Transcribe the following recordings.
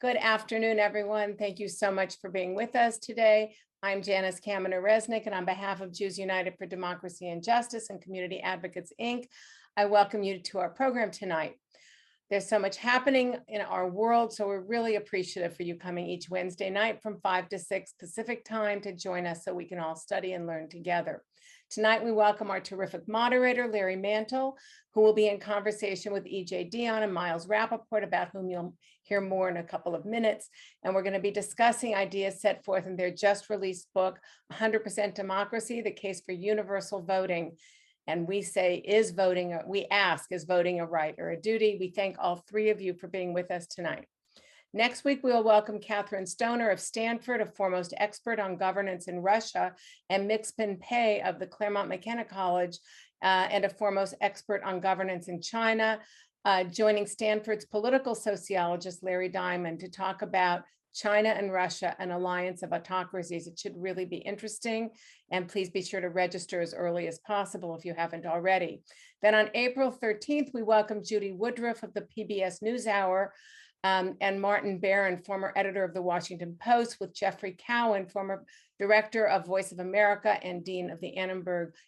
Good afternoon, everyone. Thank you so much for being with us today. I'm Janice Kaminer-Resnick, and on behalf of Jews United for Democracy and Justice and Community Advocates, Inc., I welcome you to our program tonight. There's so much happening in our world, so we're really appreciative for you coming each Wednesday night from 5 to 6 Pacific time to join us so we can all study and learn together. Tonight, we welcome our terrific moderator, Larry Mantle, who will be in conversation with E.J. Dionne and Miles Rapoport, about whom you'll hear more in a couple of minutes. And we're going to be discussing ideas set forth in their just released book, 100% Democracy, the Case for Universal Voting. And we say, we ask, is voting a right or a duty? We thank all three of you for being with us tonight. Next week, we'll welcome Catherine Stoner of Stanford, a foremost expert on governance in Russia, and Mixpin Pei of the Claremont McKenna College, and a foremost expert on governance in China, joining Stanford's political sociologist, Larry Diamond, to talk about China and Russia, an alliance of autocracies. It should really be interesting, and please be sure to register as early as possible if you haven't already. Then on April 13th, we welcome Judy Woodruff of the PBS NewsHour, and Martin Barron, former editor of the Washington Post, with Jeffrey Cowan, former director of Voice of America and dean of the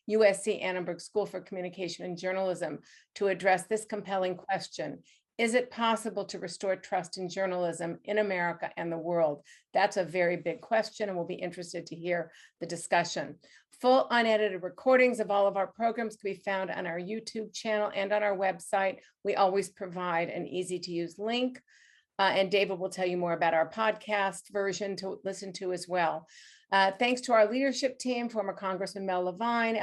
USC Annenberg School for Communication and Journalism, to address this compelling question. Is it possible to restore trust in journalism in America and the world? That's a very big question, and we'll be interested to hear the discussion. Full unedited recordings of all of our programs can be found on our YouTube channel and on our website. We always provide an easy-to-use link, and David will tell you more about our podcast version to listen to as well. Thanks to our leadership team, former Congressman Mel Levine,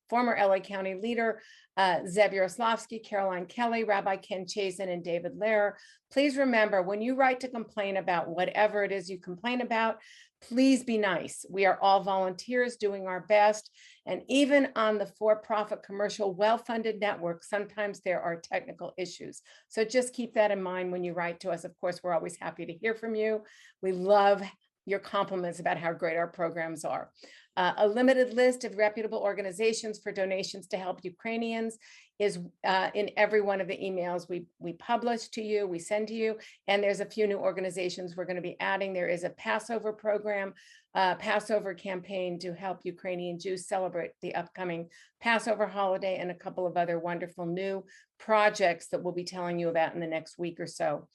former LA County leader Zev Yaroslavsky, Caroline Kelly, Rabbi Ken Chazen, and David Lehrer. Please remember, when you write to complain about whatever it is you complain about, please be nice. We are all volunteers doing our best. And even on the for-profit commercial well-funded network, sometimes there are technical issues. So just keep that in mind when you write to us. Of course, we're always happy to hear from you. We love your compliments about how great our programs are. A limited list of reputable organizations for donations to help Ukrainians is in every one of the emails we publish to you, we send to you, and there's a few new organizations we're going to be adding. There is a Passover program, Passover campaign to help Ukrainian Jews celebrate the upcoming Passover holiday, and a couple of other wonderful new projects that we'll be telling you about in the next week or so.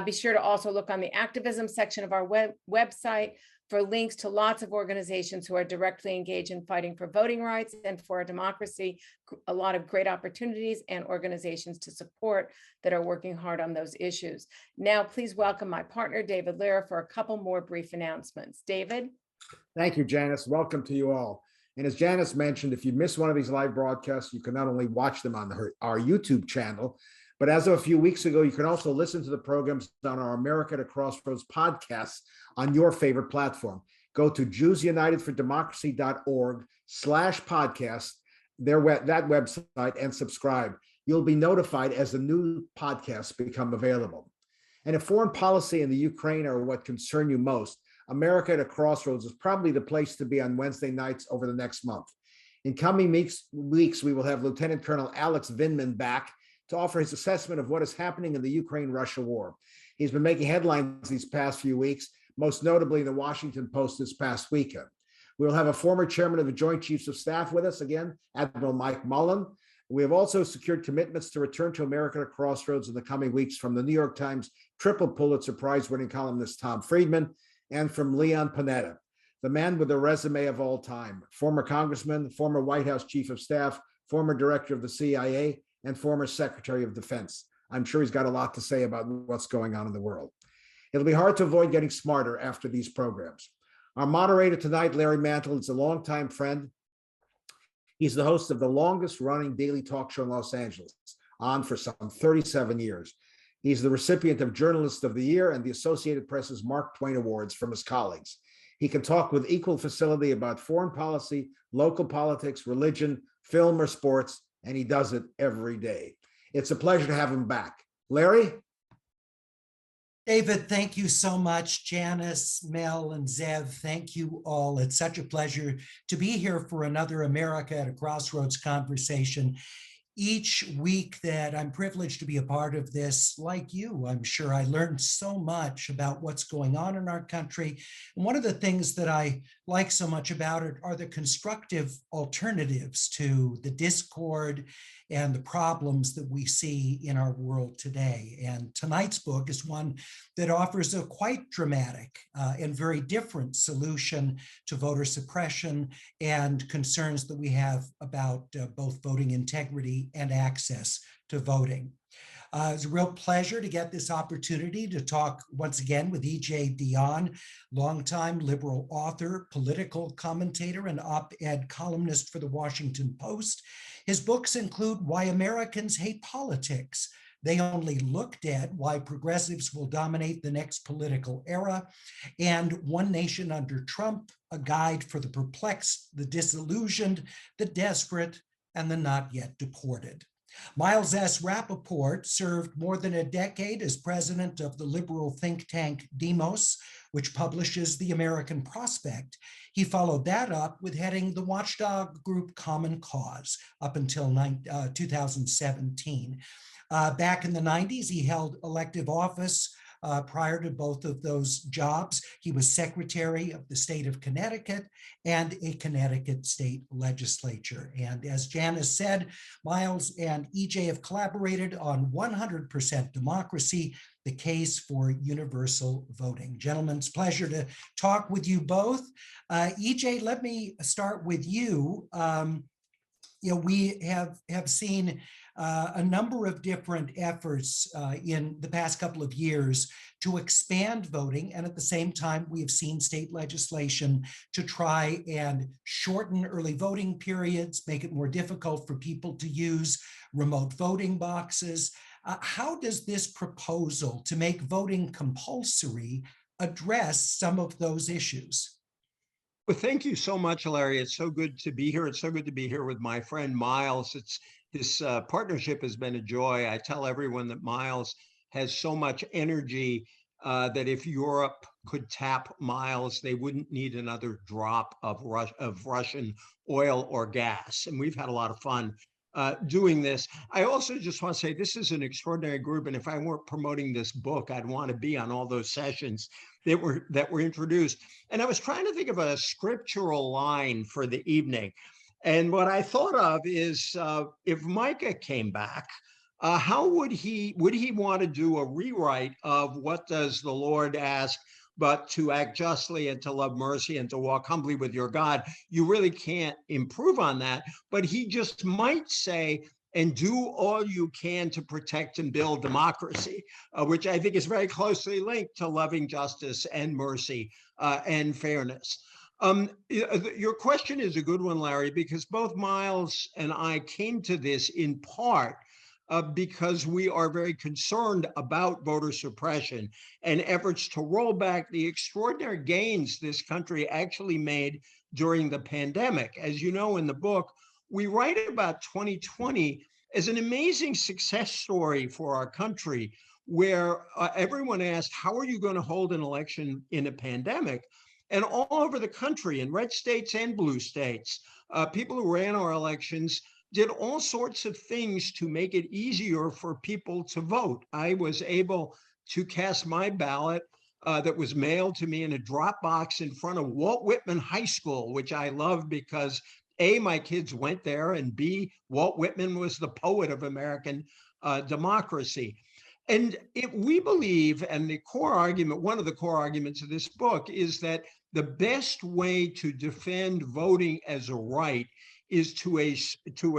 Be sure to also look on the activism section of our website for links to lots of organizations who are directly engaged in fighting for voting rights and for a democracy, a lot of great opportunities and organizations to support that are working hard on those issues. Now, please welcome my partner, David Lehrer, for a couple more brief announcements. David? Thank you, Janice. Welcome to you all. And as Janice mentioned, if you miss one of these live broadcasts, you can not only watch them on our YouTube channel, but as of a few weeks ago, you can also listen to the programs on our America at Crossroads podcasts on your favorite platform. Go to jewsunited4democracy.org/podcast, that website, and subscribe. You'll be notified as the new podcasts become available. And if foreign policy and the Ukraine are what concern you most, America at Crossroads is probably the place to be on Wednesday nights over the next month. In coming weeks, we will have Lieutenant Colonel Alex Vindman back to offer his assessment of what is happening in the Ukraine-Russia war. He's been making headlines these past few weeks, most notably the Washington Post this past weekend. We'll have a former chairman of the Joint Chiefs of Staff with us again, Admiral Mike Mullen. We have also secured commitments to return to America at Crossroads in the coming weeks from the New York Times triple Pulitzer Prize-winning columnist Tom Friedman and from Leon Panetta, the man with the resume of all time, former congressman, former White House Chief of Staff, former director of the CIA, and former Secretary of Defense. I'm sure he's got a lot to say about what's going on in the world. It'll be hard to avoid getting smarter after these programs. Our moderator tonight, Larry Mantle, is a longtime friend. He's the host of the longest running daily talk show in Los Angeles, on for some 37 years. He's the recipient of Journalist of the Year and the Associated Press's Mark Twain Awards from his colleagues. He can talk with equal facility about foreign policy, local politics, religion, film, or sports, and he does it every day. It's a pleasure to have him back. Larry? David, thank you so much. Janice, Mel, and Zev, thank you all. It's such a pleasure to be here for another America at a Crossroads conversation. Each week that I'm privileged to be a part of this, like you, I'm sure I learned so much about what's going on in our country. And one of the things that I like so much about it are the constructive alternatives to the discord and the problems that we see in our world today. And tonight's book is one that offers a quite dramatic and very different solution to voter suppression and concerns that we have about both voting integrity and access to voting. It's a real pleasure to get this opportunity to talk once again with E.J. Dionne, longtime liberal author, political commentator, and op-ed columnist for the Washington Post. His books include Why Americans Hate Politics, They Only Look Dead, Why Progressives Will Dominate the Next Political Era, and One Nation Under Trump, A Guide for the Perplexed, the Disillusioned, the Desperate, and the Not Yet Deported. Miles S. Rapoport served more than a decade as president of the liberal think tank Demos, which publishes The American Prospect. He followed that up with heading the watchdog group Common Cause up until 2017. Back in the 90s, he held elective office. Prior to both of those jobs, he was secretary of the state of Connecticut and a Connecticut state legislature. And as Janice said, Miles and EJ have collaborated on 100% Democracy, the case for universal voting. Gentlemen, it's a pleasure to talk with you both. EJ, let me start with you. We have seen a number of different efforts in the past couple of years to expand voting. And at the same time, we have seen state legislation to try and shorten early voting periods, make it more difficult for people to use remote voting boxes. How does this proposal to make voting compulsory address some of those issues? Well, thank you so much, Larry. It's so good to be here. It's so good to be here with my friend Miles. This partnership has been a joy. I tell everyone that Miles has so much energy that if Europe could tap Miles, they wouldn't need another drop of Russian oil or gas. And we've had a lot of fun doing this. I also just want to say this is an extraordinary group. And if I weren't promoting this book, I'd want to be on all those sessions that were introduced. And I was trying to think of a scriptural line for the evening. And what I thought of is if Micah came back, how would he want to do a rewrite of what does the Lord ask, but to act justly and to love mercy and to walk humbly with your God? You really can't improve on that, but he just might say, and do all you can to protect and build democracy, which I think is very closely linked to loving justice and mercy and fairness. Your question is a good one, Larry, because both Miles and I came to this in part because we are very concerned about voter suppression and efforts to roll back the extraordinary gains this country actually made during the pandemic. As you know, in the book, we write about 2020 as an amazing success story for our country, where everyone asked, how are you going to hold an election in a pandemic? And all over the country, in red states and blue states, people who ran our elections did all sorts of things to make it easier for people to vote. I was able to cast my ballot that was mailed to me in a drop box in front of Walt Whitman High School, which I love because A, my kids went there, and B, Walt Whitman was the poet of American democracy. And we believe, and the core argument, one of the core arguments of this book is that the best way to defend voting as a right is to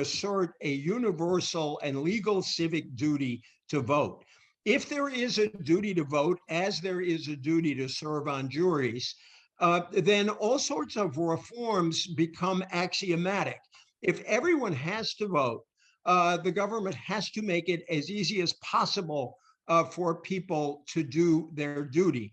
assert a universal and legal civic duty to vote. If there is a duty to vote, as there is a duty to serve on juries, then all sorts of reforms become axiomatic. If everyone has to vote, the government has to make it as easy as possible for people to do their duty.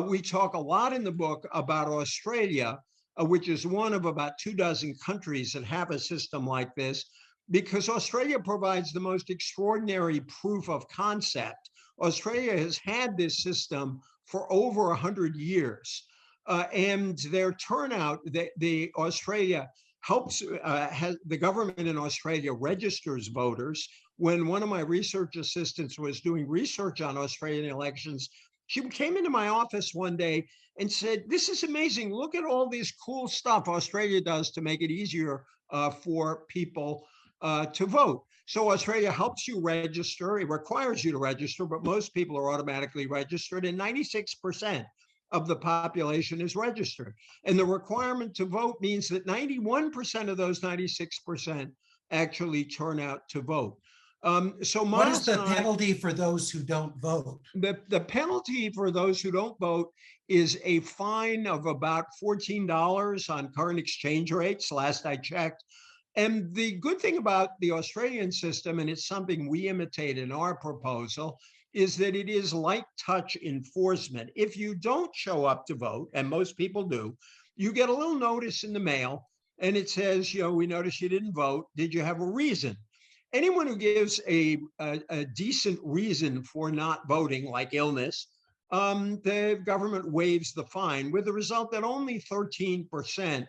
We talk a lot in the book about Australia, which is one of about 24 countries that have a system like this, because Australia provides the most extraordinary proof of concept. Australia has had this system for over 100 years. And their turnout, the Australia helps, the government in Australia registers voters. When one of my research assistants was doing research on Australian elections, she came into my office one day and said, "This is amazing. Look at all this cool stuff Australia does to make it easier for people to vote." So Australia helps you register. It requires you to register, but most people are automatically registered, and 96% of the population is registered. And the requirement to vote means that 91% of those 96% actually turn out to vote. So What is Miles the and I, penalty for those who don't vote? the penalty for those who don't vote is a fine of about $14 on current exchange rates, last I checked. And the good thing about the Australian system, and it's something we imitate in our proposal, is that it is light touch enforcement. If you don't show up to vote, and most people do, you get a little notice in the mail, and it says, we noticed you didn't vote. Did you have a reason? Anyone who gives a decent reason for not voting, like illness, the government waives the fine, with the result that only 13%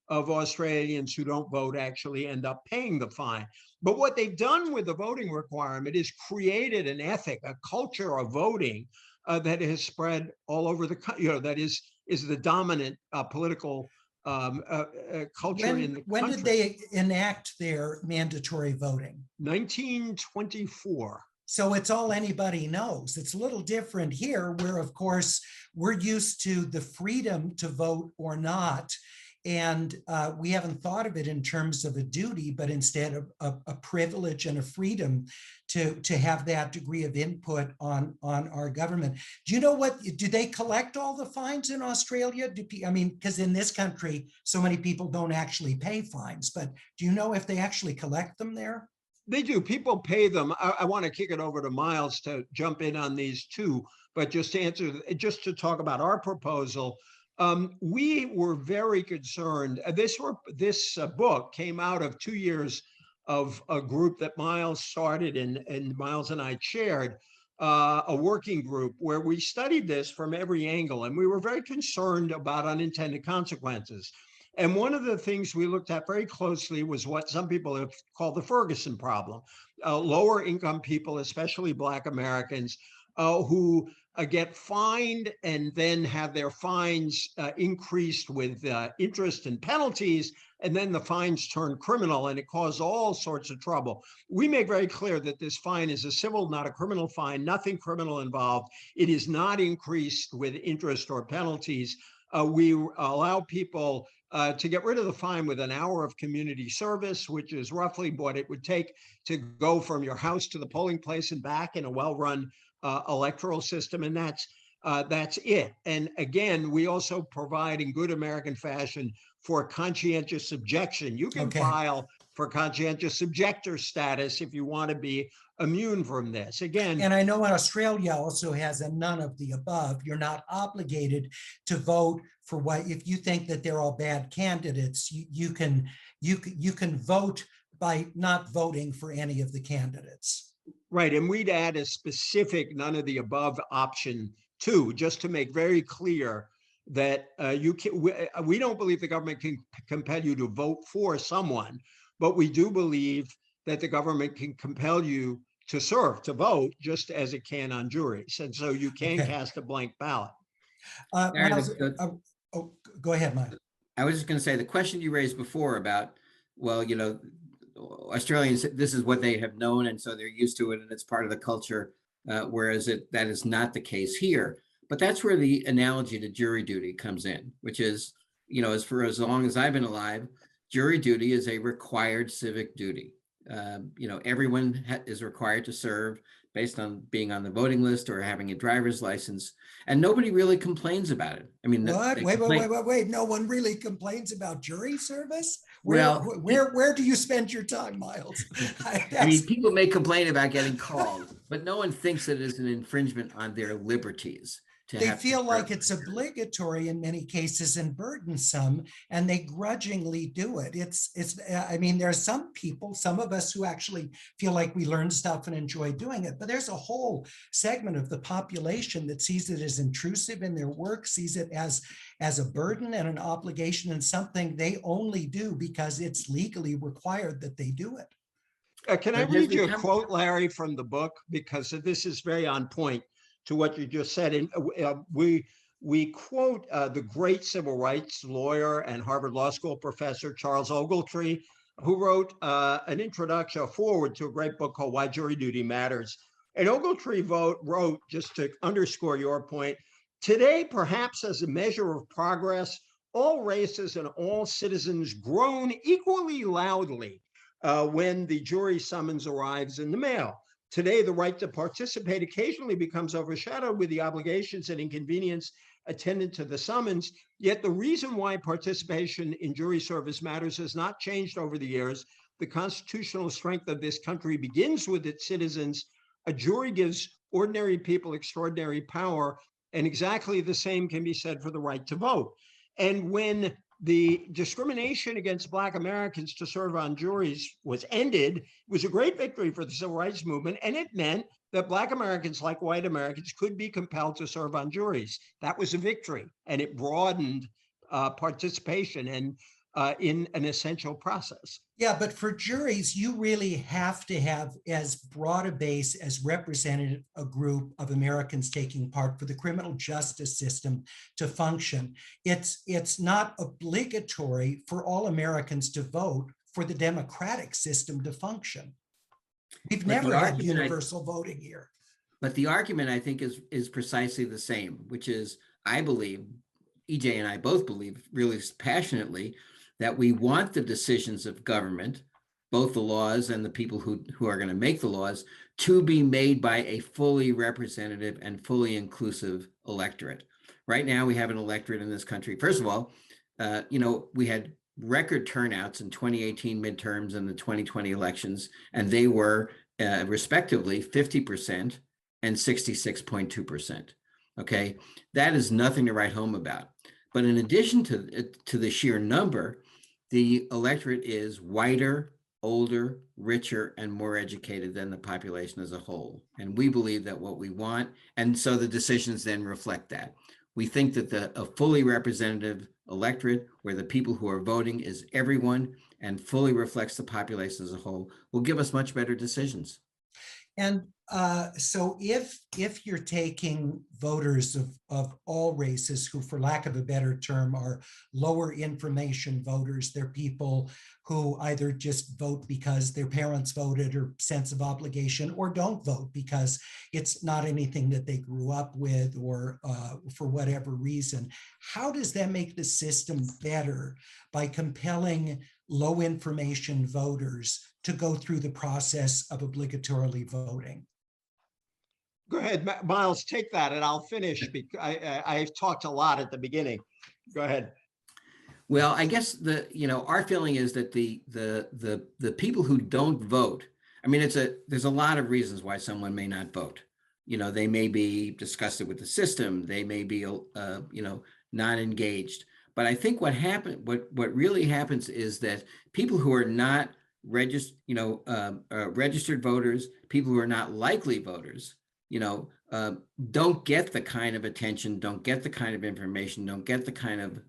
of Australians who don't vote actually end up paying the fine. But what they've done with the voting requirement is created an ethic, a culture of voting that has spread all over the country. That is the dominant political culture in the country. When did they enact their mandatory voting? 1924. So it's all anybody knows. It's a little different here, where, of course, we're used to the freedom to vote or not. And we haven't thought of it in terms of a duty, but instead of a privilege and a freedom to have that degree of input on our government. Do you know what, do they collect all the fines in Australia? Because in this country, so many people don't actually pay fines, but do you know if they actually collect them there? They do. People pay them. I want to kick it over to Miles to jump in on these too, but just to talk about our proposal. We were very concerned. This book came out of 2 years of a group that Miles started and Miles and I chaired, a working group where we studied this from every angle, and we were very concerned about unintended consequences. And one of the things we looked at very closely was what some people have called the Ferguson problem. Lower income people, especially Black Americans, who get fined and then have their fines increased with interest and penalties, and then the fines turn criminal, and it causes all sorts of trouble. We make very clear that this fine is a civil, not a criminal fine, nothing criminal involved. It is not increased with interest or penalties. We allow people to get rid of the fine with an hour of community service, which is roughly what it would take to go from your house to the polling place and back in a well-run electoral system, and that's it. And again, we also provide in good American fashion for conscientious objection. You can file for conscientious objector status if you want to be immune from this. Again, and I know Australia also has a none of the above. You're not obligated to vote for what, if you think that they're all bad candidates, you can vote by not voting for any of the candidates. Right, and we'd add a specific none of the above option too, just to make very clear that we don't believe the government can compel you to vote for someone, but we do believe that the government can compel you to serve, to vote, just as it can on juries. And so you can cast a blank ballot. Go ahead, Mike. I was just going to say, the question you raised before about, well, Australians, this is what they have known, and so they're used to it, and it's part of the culture, whereas that is not the case here. But that's where the analogy to jury duty comes in, which is, as long as I've been alive, jury duty is a required civic duty. Everyone is required to serve based on being on the voting list or having a driver's license, and nobody really complains about it. I mean, what? Wait! No one really complains about jury service. Where do you spend your time, Miles? I mean, people may complain about getting called, but no one thinks that it is an infringement on their liberties. to They have to feel like serve it's on juries. obligatory in many cases and burdensome, and they grudgingly do it. I mean, there are some people, some of us who actually feel like we learn stuff and enjoy doing it, but there's a whole segment of the population that sees it as intrusive in their work, sees it as a burden and an obligation and something they only do because it's legally required that they do it. Can I But it has read you a become, quote, Larry, from the book? Because this is very on point to what you just said. And we quote the great civil rights lawyer and Harvard Law School professor, Charles Ogletree, who wrote an introduction, a foreword to a great book called Why Jury Duty Matters. And Ogletree wrote, just to underscore your point, today, perhaps as a measure of progress, all races and all citizens groan equally loudly when the jury summons arrives in the mail. Today, the right to participate occasionally becomes overshadowed with the obligations and inconvenience attendant to the summons. Yet the reason why participation in jury service matters has not changed over the years. The constitutional strength of this country begins with its citizens. A jury gives ordinary people extraordinary power, and exactly the same can be said for the right to vote. And when the discrimination against Black Americans to serve on juries was ended, it was a great victory for the civil rights movement, and it meant that Black Americans, like white Americans, could be compelled to serve on juries. That was a victory, and it broadened participation and in an essential process. Yeah, but for juries, you really have to have as broad a base as representative a group of Americans taking part for the criminal justice system to function. It's not obligatory for all Americans to vote for the democratic system to function. We've But the never had argument universal voting here. but the argument I think is precisely the same, which is, I believe, EJ and I both believe really passionately, that we want the decisions of government, both the laws and the people who are going to make the laws, to be made by a fully representative and fully inclusive electorate. Right now, we have an electorate in this country. First of all, we had record turnouts in 2018 midterms and the 2020 elections, and they were respectively 50% and 66.2%. Okay, that is nothing to write home about. But in addition to the sheer number, the electorate is whiter, older, richer, and more educated than the population as a whole. And we believe that what we want, and so the decisions then reflect that. We think that a fully representative electorate, where the people who are voting is everyone and fully reflects the population as a whole, will give us much better decisions. And so if you're taking voters of all races who, for lack of a better term, are lower information voters, they're people who either just vote because their parents voted or sense of obligation, or don't vote because it's not anything that they grew up with, or for whatever reason, how does that make the system better by compelling low information voters to go through the process of obligatorily voting? Go ahead, Miles, take that and I'll finish because I've talked a lot at the beginning. Go ahead. Well, I guess our feeling is that the people who don't vote, I mean, there's a lot of reasons why someone may not vote. They may be disgusted with the system, they may be not engaged. But I think what really happens is that people who are not registered voters, people who are not likely voters, don't get the kind of attention, don't get the kind of information, don't get the kind of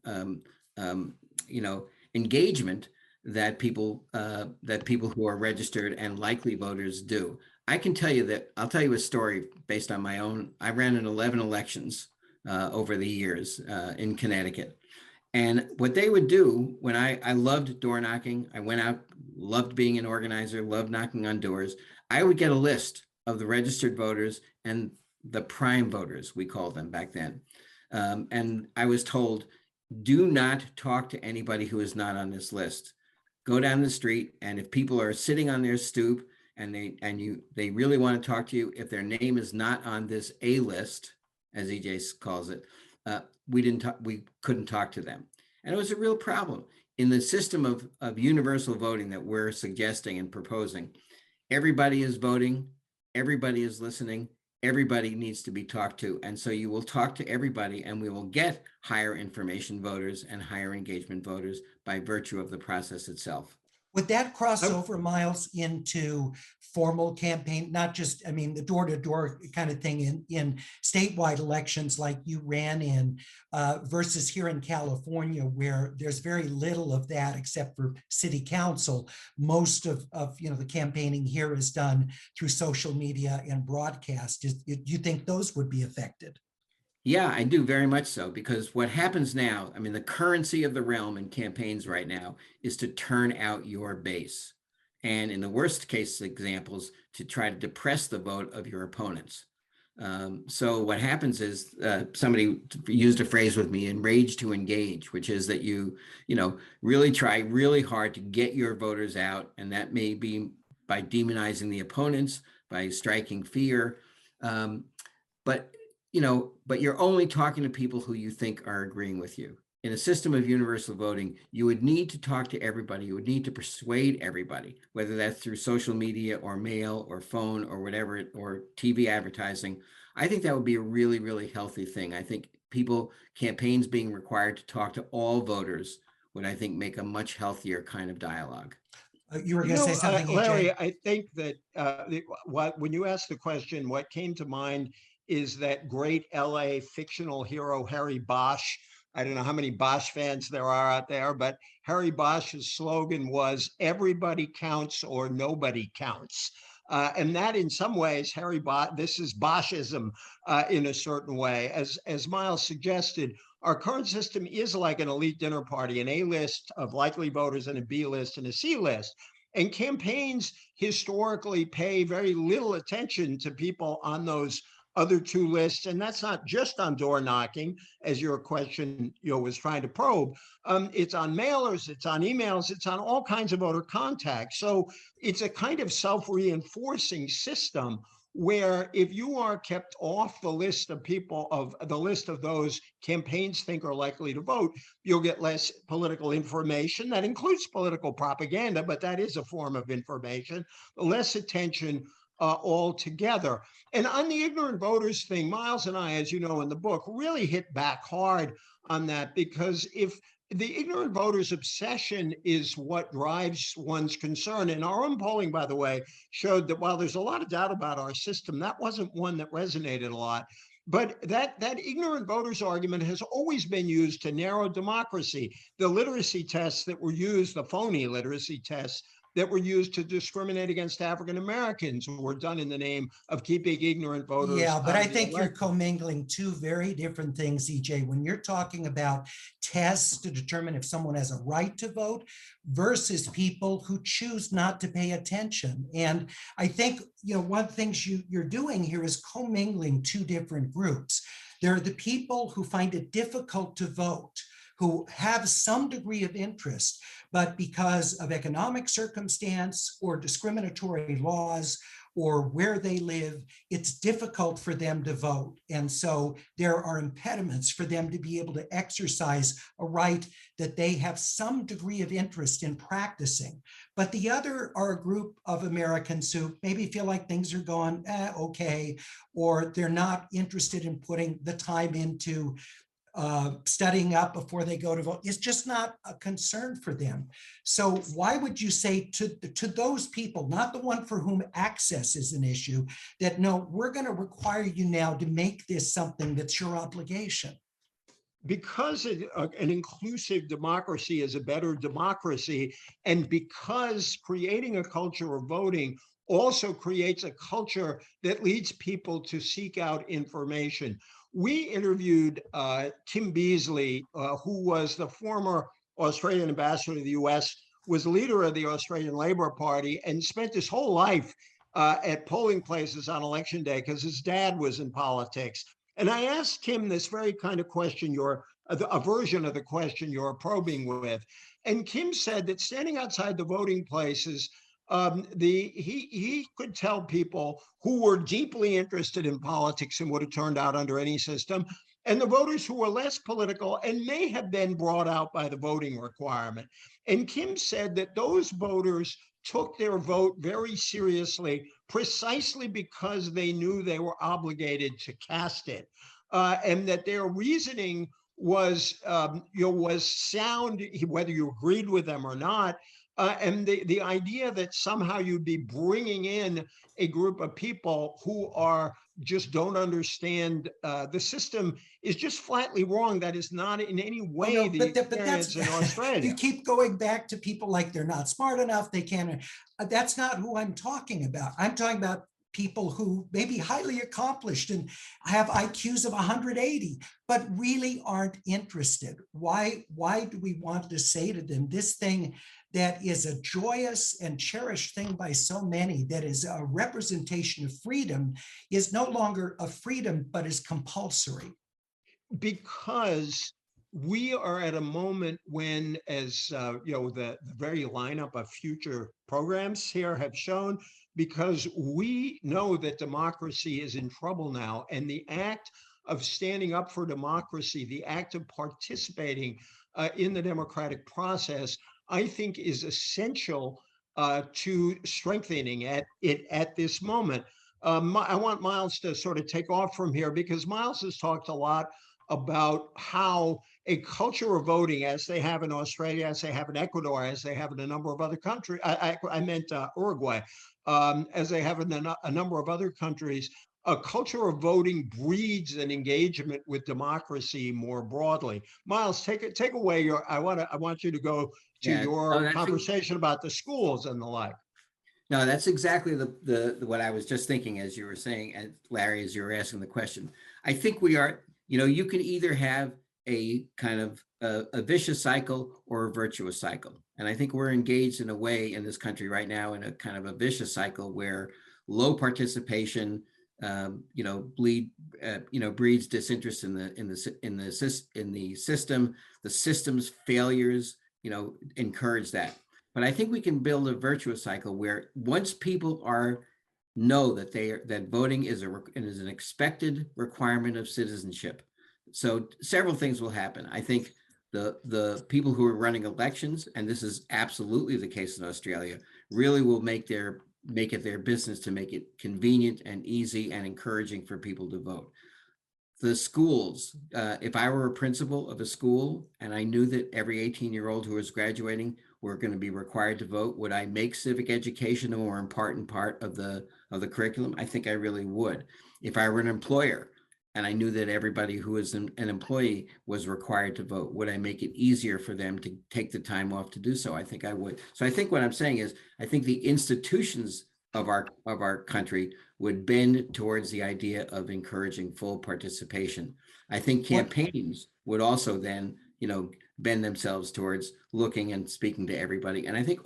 engagement that people who are registered and likely voters do. I can tell you that I'll tell you a story based on my own. I ran in 11 elections over the years in Connecticut. And what they would do when I loved door knocking, I went out, loved being an organizer, loved knocking on doors. I would get a list of the registered voters and the prime voters, we called them back then. And I was told, do not talk to anybody who is not on this list. Go down the street, and if people are sitting on their stoop and they really want to talk to you, if their name is not on this A list, as EJ calls it, we couldn't talk to them. And it was a real problem. In the system of universal voting that we're suggesting and proposing, everybody is voting, everybody is listening, everybody needs to be talked to. And so you will talk to everybody, and we will get higher information voters and higher engagement voters by virtue of the process itself. Would that cross over, Miles, into formal campaign, not just, I mean, the door-to-door kind of thing in statewide elections like you ran in, versus here in California, where there's very little of that except for city council. Most of the campaigning here is done through social media and broadcast. Do you think those would be affected? Yeah, I do very much so, because what happens now, I mean, the currency of the realm in campaigns right now is to turn out your base. And in the worst case examples, to try to depress the vote of your opponents. So what happens is somebody used a phrase with me, enrage to engage, which is that you really try really hard to get your voters out. And that may be by demonizing the opponents, by striking fear. But you're only talking to people who you think are agreeing with you. In a system of universal voting, you would need to talk to everybody. You would need to persuade everybody, whether that's through social media or mail or phone or whatever, or TV advertising. I think that would be a really, really healthy thing. I think campaigns being required to talk to all voters would, I think, make a much healthier kind of dialogue. You were going to say something, Larry, EJ? I think that when you asked the question, what came to mind is that great LA fictional hero, Harry Bosch. I don't know how many Bosch fans there are out there, but Harry Bosch's slogan was "Everybody counts or nobody counts." And that in some ways, this is Boschism in a certain way. As Miles suggested, our current system is like an elite dinner party, an A list of likely voters and a B list and a C list. And campaigns historically pay very little attention to people on those other two lists. And that's not just on door knocking, as your question was trying to probe. It's on mailers, it's on emails, it's on all kinds of voter contacts. So it's a kind of self-reinforcing system where if you are kept off the list of those campaigns think are likely to vote, you'll get less political information. That includes political propaganda, but that is a form of information, less attention altogether. And on the ignorant voters thing, Miles and I, as you know in the book, really hit back hard on that, because if the ignorant voters obsession is what drives one's concern. And our own polling, by the way, showed that while there's a lot of doubt about our system, that wasn't one that resonated a lot. But that ignorant voters argument has always been used to narrow democracy. The literacy tests that were used, the phony literacy tests that were used to discriminate against African Americans, were done in the name of keeping ignorant voters. Yeah, but I think you're commingling two very different things, EJ. When you're talking about tests to determine if someone has a right to vote versus people who choose not to pay attention. And I think, one of the things you're doing here is commingling two different groups. There are the people who find it difficult to vote, who have some degree of interest, but because of economic circumstance or discriminatory laws or where they live, it's difficult for them to vote. And so there are impediments for them to be able to exercise a right that they have some degree of interest in practicing. But the other are a group of Americans who maybe feel like things are going okay, or they're not interested in putting the time into studying up before they go to vote. It's just not a concern for them. So why would you say to those people, not the one for whom access is an issue, that no, we're going to require you now to make this something that's your obligation? Because an inclusive democracy is a better democracy, and because creating a culture of voting also creates a culture that leads people to seek out information. We interviewed Tim Beazley, who was the former Australian ambassador to the US, was leader of the Australian Labor Party, and spent his whole life at polling places on election day because his dad was in politics. And I asked him this very kind of question, a version of the question you're probing with. And Kim said that standing outside the voting places, he could tell people who were deeply interested in politics and would have turned out under any system, and the voters who were less political and may have been brought out by the voting requirement. And Kim said that those voters took their vote very seriously precisely because they knew they were obligated to cast it, and that their reasoning was was sound, whether you agreed with them or not. And the idea that somehow you'd be bringing in a group of people who are just don't understand the system is just flatly wrong. That is not in any way no, the but experience in Australia. You keep going back to people like they're not smart enough, they can't. That's not who I'm talking about. I'm talking about people who may be highly accomplished and have IQs of 180, but really aren't interested. Why do we want to say to them this thing that is a joyous and cherished thing by so many, that is a representation of freedom, is no longer a freedom, but is compulsory? Because we are at a moment when, as the very lineup of future programs here have shown, because we know that democracy is in trouble now, and the act of standing up for democracy, the act of participating in the democratic process, I think is essential to strengthening it at this moment. I want Miles to sort of take off from here, because Miles has talked a lot about how a culture of voting, as they have in Australia, as they have in Ecuador, as they have in a number of other countries, I meant Uruguay, as they have in a number of other countries, a culture of voting breeds an engagement with democracy more broadly. Miles, take away I want you to go to your conversation about the schools and the like. No, that's exactly the what I was just thinking as you were saying, and Larry, as you were asking the question. I think we are, you can either have a kind of a vicious cycle or a virtuous cycle. And I think we're engaged in a way in this country right now in a kind of a vicious cycle where low participation, breeds disinterest in the system. The system's failures, encourage that. But I think we can build a virtuous cycle where once people know that voting is an expected requirement of citizenship. So several things will happen. I think the people who are running elections, and this is absolutely the case in Australia, really will make it their business to make it convenient and easy and encouraging for people to vote. The schools, if I were a principal of a school and I knew that every 18-year-old who was graduating were going to be required to vote, would I make civic education a more important part of the curriculum? I think I really would. If I were an employer and I knew that everybody who was an employee was required to vote, would I make it easier for them to take the time off to do so? I think I would. So I think what I'm saying is, I think the institutions of our country would bend towards the idea of encouraging full participation. I think campaigns would also then, bend themselves towards looking and speaking to everybody. And I think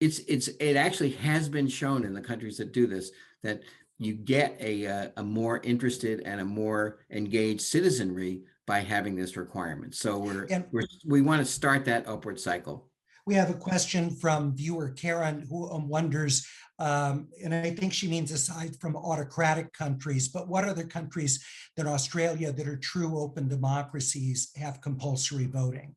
it actually has been shown in the countries that do this, that you get a more interested and a more engaged citizenry by having this requirement. So we want to start that upward cycle. We have a question from viewer Karen, who wonders, and I think she means aside from autocratic countries, but what other countries than Australia that are true open democracies have compulsory voting?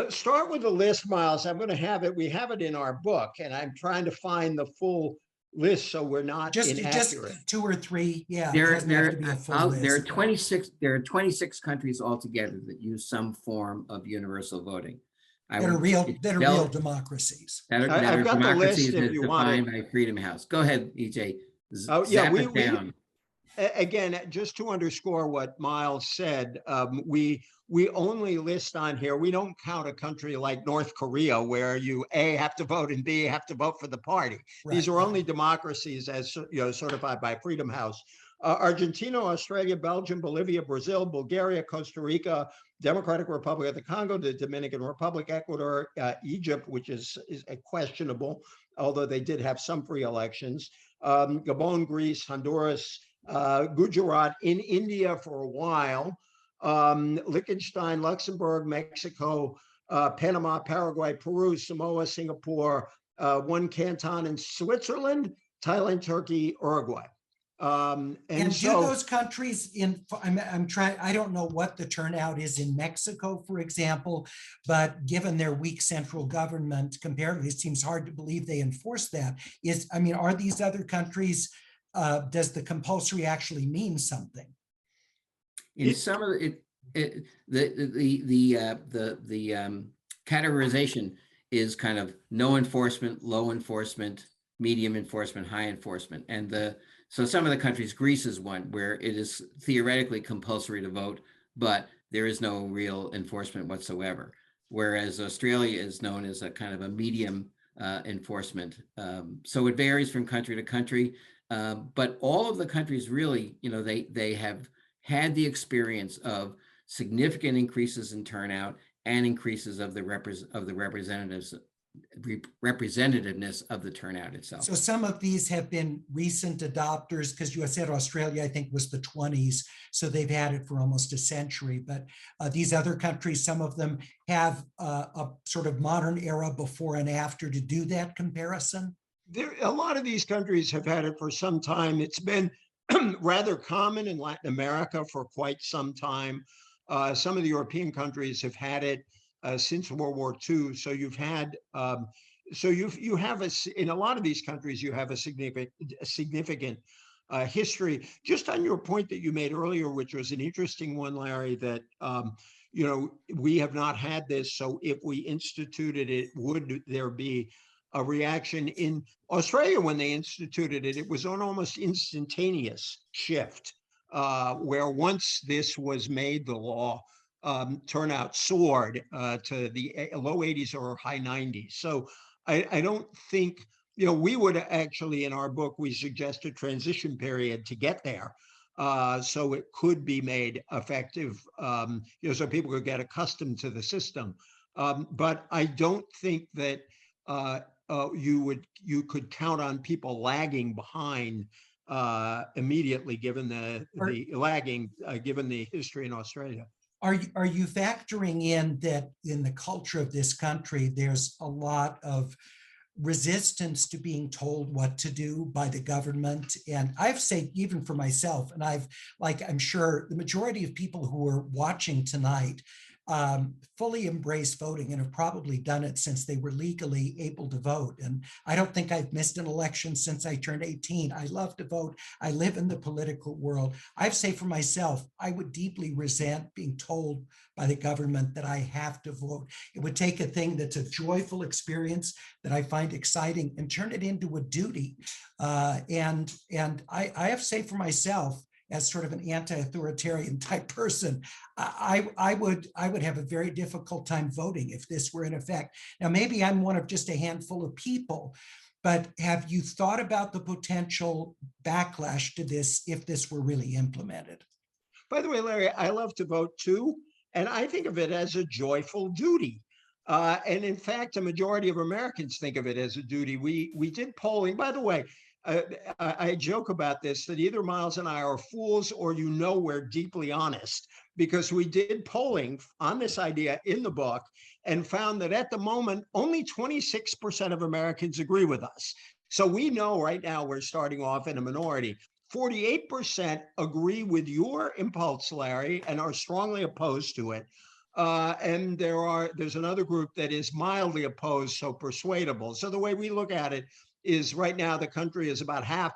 Start with the list, Miles. I'm going to have it. We have it in our book, and I'm trying to find the full list so we're not inaccurate. Just 2 or 3. Yeah, there are 26. There are 26 countries altogether that use some form of universal voting. That are real democracies. I've got the list if you want it. By Freedom House. Go ahead, EJ. Again, just to underscore what Miles said, we only list on here, we don't count a country like North Korea where you A, have to vote and B, have to vote for the party. Right. These are only democracies as certified by Freedom House. Argentina, Australia, Belgium, Bolivia, Brazil, Bulgaria, Costa Rica, Democratic Republic of the Congo, the Dominican Republic, Ecuador, Egypt, which is questionable, although they did have some free elections, Gabon, Greece, Honduras, Gujarat, in India for a while, Liechtenstein, Luxembourg, Mexico, Panama, Paraguay, Peru, Samoa, Singapore, one canton in Switzerland, Thailand, Turkey, Uruguay. And do so those countries I'm trying, I don't know what the turnout is in Mexico, for example, but given their weak central government, comparatively, it seems hard to believe they enforce that. Are these other countries, does the compulsory actually mean something? In some of the categorization is kind of no enforcement, low enforcement, medium enforcement, high enforcement. And so some of the countries, Greece is one where it is theoretically compulsory to vote, but there is no real enforcement whatsoever. Whereas Australia is known as a kind of a medium enforcement. So it varies from country to country. But all of the countries really, they have had the experience of significant increases in turnout and increases of the representativeness of the turnout itself. So some of these have been recent adopters, because you said Australia, I think, was the 20s, so they've had it for almost a century. But these other countries, some of them have a sort of modern era before and after to do that comparison. A lot of these countries have had it for some time. It's been rather common in Latin America for quite some time. Some of the European countries have had it since World War II. So you've had, in a lot of these countries, you have a significant history. Just on your point that you made earlier, which was an interesting one, Larry, that we have not had this. So if we instituted it, would there be a reaction? In Australia, when they instituted it, it was an almost instantaneous shift, where once this was made the law, turnout soared to the low 80s or high 90s. So I don't think, we would actually, in our book, we suggest a transition period to get there. So it could be made effective, so people could get accustomed to the system. But I don't think that you could count on people lagging behind immediately, given given the history in Australia. Are you factoring in that in the culture of this country, there's a lot of resistance to being told what to do by the government? And I've said, even for myself, and I'm sure the majority of people who are watching tonight fully embrace voting and have probably done it since they were legally able to vote. And I don't think I've missed an election since I turned 18. I love to vote. I live in the political world. I've said for myself, I would deeply resent being told by the government that I have to vote. It would take a thing that's a joyful experience that I find exciting and turn it into a duty. And I have to say for myself, as sort of an anti-authoritarian type person, I would have a very difficult time voting if this were in effect. Now, maybe I'm one of just a handful of people, but have you thought about the potential backlash to this if this were really implemented? By the way, Larry, I love to vote too, and I think of it as a joyful duty. And in fact, a majority of Americans think of it as a duty. We did polling, by the way. I joke about this, that either Miles and I are fools or we're deeply honest, because we did polling on this idea in the book and found that at the moment, only 26% of Americans agree with us. So we know right now we're starting off in a minority. 48% agree with your impulse, Larry, and are strongly opposed to it. And there's another group that is mildly opposed, so persuadable. So the way we look at it is right now the country is about half,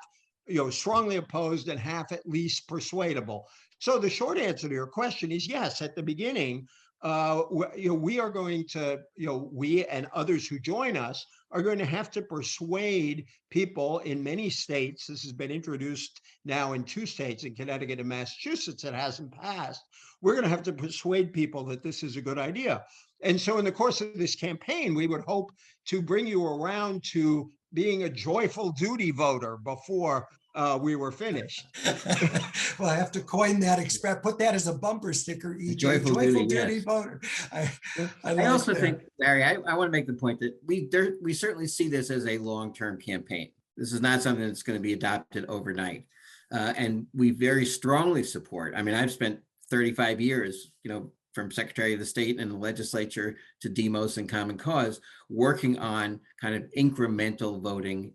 strongly opposed and half at least persuadable. So the short answer to your question is yes. At the beginning, we are going to, we and others who join us are going to have to persuade people in many states. This has been introduced now in 2 states, in Connecticut and Massachusetts. It hasn't passed. We're going to have to persuade people that this is a good idea. And so in the course of this campaign, we would hope to bring you around to being a joyful duty voter before we were finished. Well, I have to coin that express, put that as a bumper sticker. Joyful duty, yes. Voter. I also think, Larry, I want to make the point that we certainly see this as a long-term campaign. This is not something that's going to be adopted overnight. And we very strongly support. I mean, I've spent 35 years, from Secretary of the State and the legislature to Demos and Common Cause, working on kind of incremental voting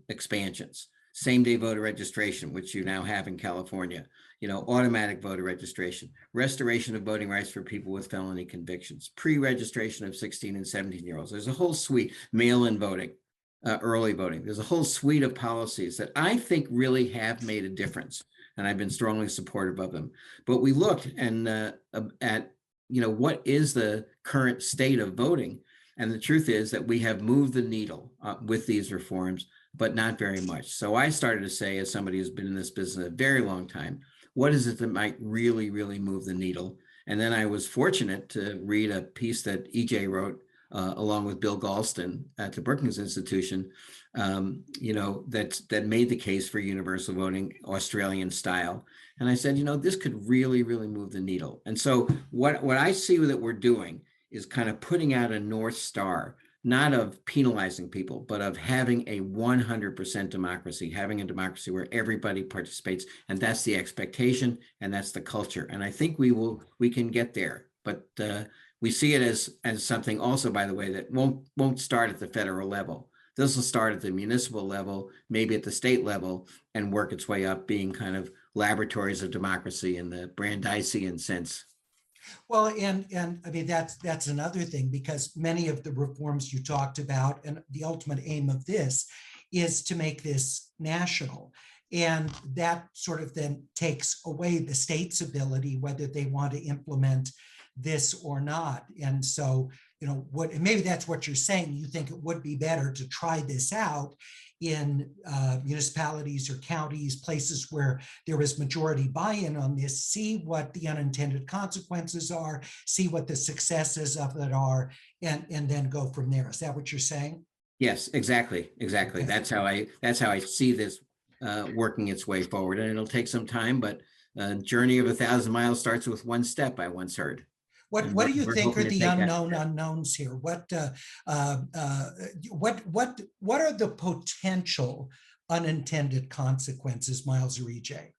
expansions. same-day voter registration, which you now have in California, automatic voter registration, restoration of voting rights for people with felony convictions, pre-registration of 16 and 17-year-olds. There's a whole suite, mail-in voting, early voting. There's a whole suite of policies that I think really have made a difference, and I've been strongly supportive of them. But we looked at what is the current state of voting, and the truth is that we have moved the needle with these reforms, but not very much. So I started to say, as somebody who's been in this business a very long time, what is it that might really, really move the needle? And then I was fortunate to read a piece that EJ wrote along with Bill Galston at the Brookings Institution, that made the case for universal voting, Australian style. And I said, this could really, really move the needle. And so what I see that we're doing is kind of putting out a North Star, not of penalizing people, but of having a 100% democracy, having a democracy where everybody participates. And that's the expectation, and that's the culture. And I think we can get there. But we see it as something also, by the way, that won't start at the federal level. This will start at the municipal level, maybe at the state level, and work its way up, being kind of laboratories of democracy in the Brandeisian sense. Well, and I mean, that's another thing, because many of the reforms you talked about, and the ultimate aim of this is to make this national. And that sort of then takes away the state's ability, whether they want to implement this or not. And so, maybe that's what you're saying. You think it would be better to try this out in municipalities or counties, places where there is majority buy-in on this, see what the unintended consequences are, see what the successes of it are, and then go from there. Is that what you're saying? Yes, exactly. Okay. That's how I see this working its way forward, and it'll take some time, but a journey of 1,000 miles starts with one step, I once heard. What do you think are the unknown unknowns here? What are the potential unintended consequences, Miles or EJ?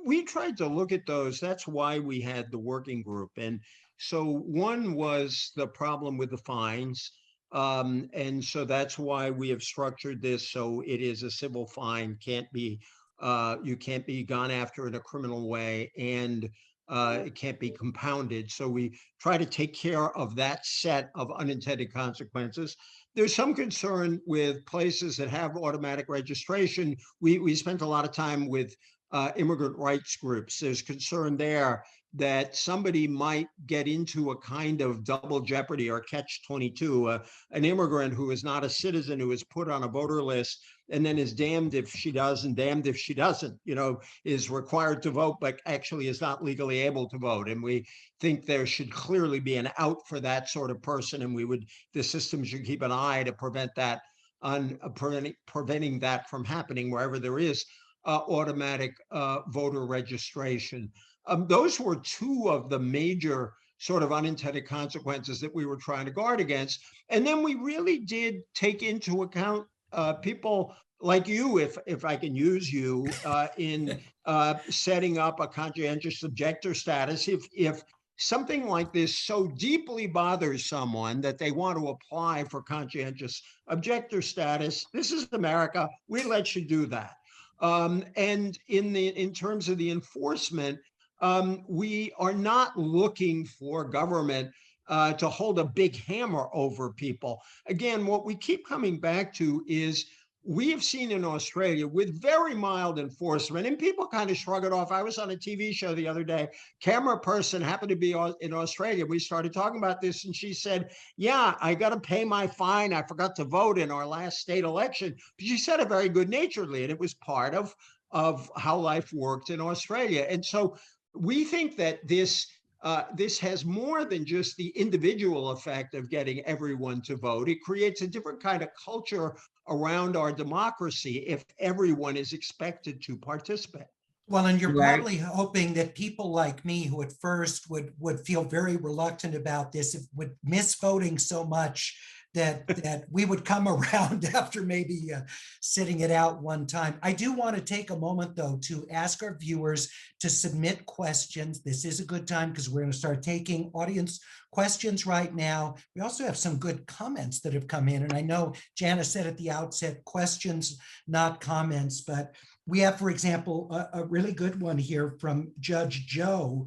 We tried to look at those. That's why we had the working group. And so one was the problem with the fines. And so that's why we have structured this so it is a civil fine, you can't be gone after in a criminal way, and it can't be compounded. So we try to take care of that set of unintended consequences. There's some concern with places that have automatic registration. We spent a lot of time with immigrant rights groups. There's concern there that somebody might get into a kind of double jeopardy or catch-22, an immigrant who is not a citizen, who is put on a voter list, and then is damned if she does and damned if she doesn't, is required to vote, but actually is not legally able to vote. And we think there should clearly be an out for that sort of person. And the system should keep an eye to prevent that, preventing that from happening wherever there is automatic voter registration. Those were two of the major sort of unintended consequences that we were trying to guard against. And then we really did take into account people like you, if I can use you, in setting up a conscientious objector status. If something like this so deeply bothers someone that they want to apply for conscientious objector status, this is America, we let you do that. And in terms of the enforcement, we are not looking for government to hold a big hammer over people. Again, what we keep coming back to is we have seen in Australia with very mild enforcement, and people kind of shrug it off. I was on a TV show the other day. Camera person happened to be in Australia. We started talking about this, and she said, yeah, I got to pay my fine. I forgot to vote in our last state election. But she said it very good-naturedly, and it was part of how life worked in Australia. And so we think that this has more than just the individual effect of getting everyone to vote. It creates a different kind of culture around our democracy if everyone is expected to participate. Well, and you're probably hoping that people like me, who at first would feel very reluctant about this, would miss voting so much that we would come around after maybe sitting it out one time. I do want to take a moment, though, to ask our viewers to submit questions. This is a good time because we're going to start taking audience questions right now. We also have some good comments that have come in. And I know Janice said at the outset, questions, not comments, but we have, for example, a really good one here from Judge Joe,